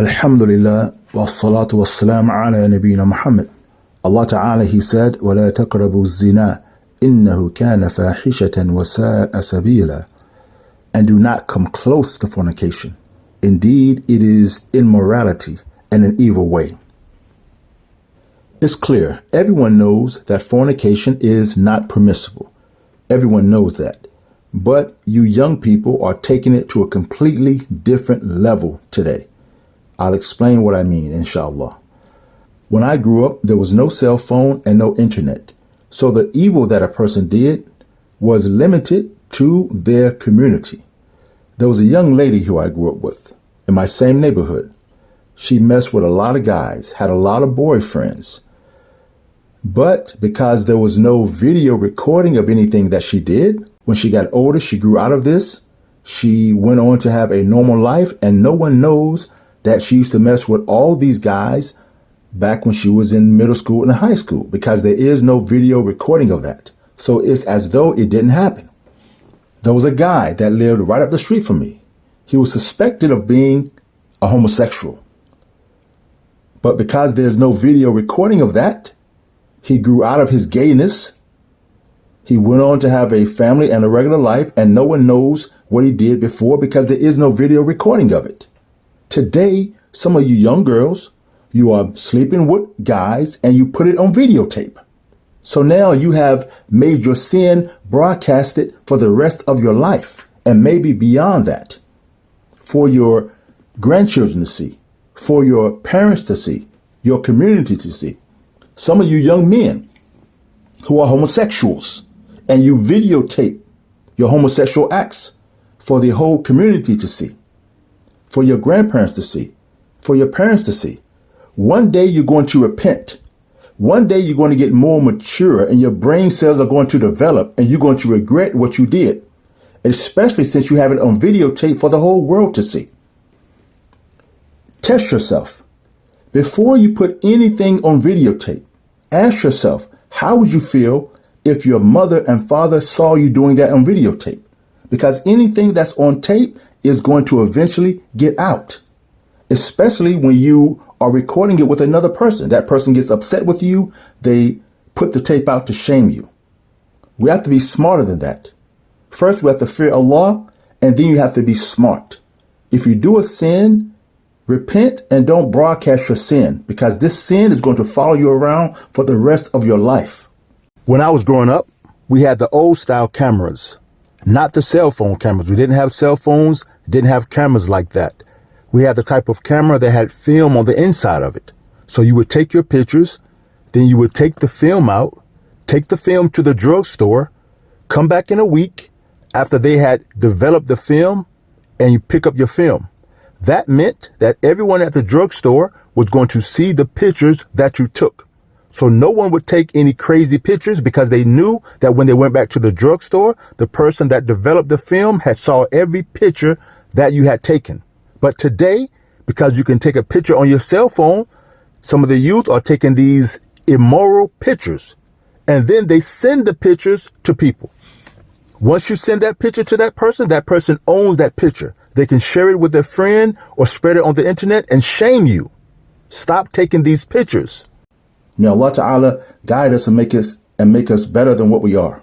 Alhamdulillah, wassalatu wassalamu ala nabiyyina Muhammad. Allah Ta'ala, He said, وَلَا تَقْرَبُوا الزِّنَا إِنَّهُ كَانَ فَاحِشَةً وَسَاءَ سَبِيلًا. And do not come close to fornication. Indeed, it is immorality and an evil way. It's clear. Everyone knows that fornication is not permissible. Everyone knows that. But you young people are taking it to a completely different level today. I'll explain what I mean, inshallah. When I grew up, there was no cell phone and no internet. So the evil that a person did was limited to their community. There was a young lady who I grew up with in my same neighborhood. She messed with a lot of guys, had a lot of boyfriends. But because there was no video recording of anything that she did, when she got older, she grew out of this. She went on to have a normal life, and no one knows that she used to mess with all these guys back when she was in middle school and high school, because there is no video recording of that. So it's as though it didn't happen. There was a guy that lived right up the street from me. He was suspected of being a homosexual. But because there's no video recording of that, he grew out of his gayness. He went on to have a family and a regular life, and no one knows what he did before because there is no video recording of it. Today, some of you young girls, you are sleeping with guys and you put it on videotape. So now you have made your sin broadcasted for the rest of your life, and maybe beyond that, for your grandchildren to see, for your parents to see, your community to see. Some of you young men who are homosexuals, and you videotape your homosexual acts for the whole community to see, for your grandparents to see, for your parents to see. One day you're going to repent. One day you're going to get more mature and your brain cells are going to develop, and you're going to regret what you did, especially since you have it on videotape for the whole world to see. Test yourself. Before you put anything on videotape, ask yourself, how would you feel if your mother and father saw you doing that on videotape? Because anything that's on tape is going to eventually get out, especially when you are recording it with another person. That person gets upset with you. They put the tape out to shame you. We have to be smarter than that. First, we have to fear Allah, and then you have to be smart. If you do a sin, repent and don't broadcast your sin, because this sin is going to follow you around for the rest of your life. When I was growing up, we had the old style cameras, not the cell phone cameras. We didn't have cell phones, didn't have cameras like that. We had the type of camera that had film on the inside of it. So you would take your pictures, then you would take the film out, take the film to the drugstore, come back in a week after they had developed the film, and you pick up your film. That meant that everyone at the drugstore was going to see the pictures that you took. So no one would take any crazy pictures, because they knew that when they went back to the drugstore, the person that developed the film had saw every picture that you had taken. But today, because you can take a picture on your cell phone, some of the youth are taking these immoral pictures, and then they send the pictures to people. Once you send that picture to that person owns that picture. They can share it with their friend or spread it on the internet and shame you. Stop taking these pictures. May Allah Ta'ala guide us and make us better than what we are.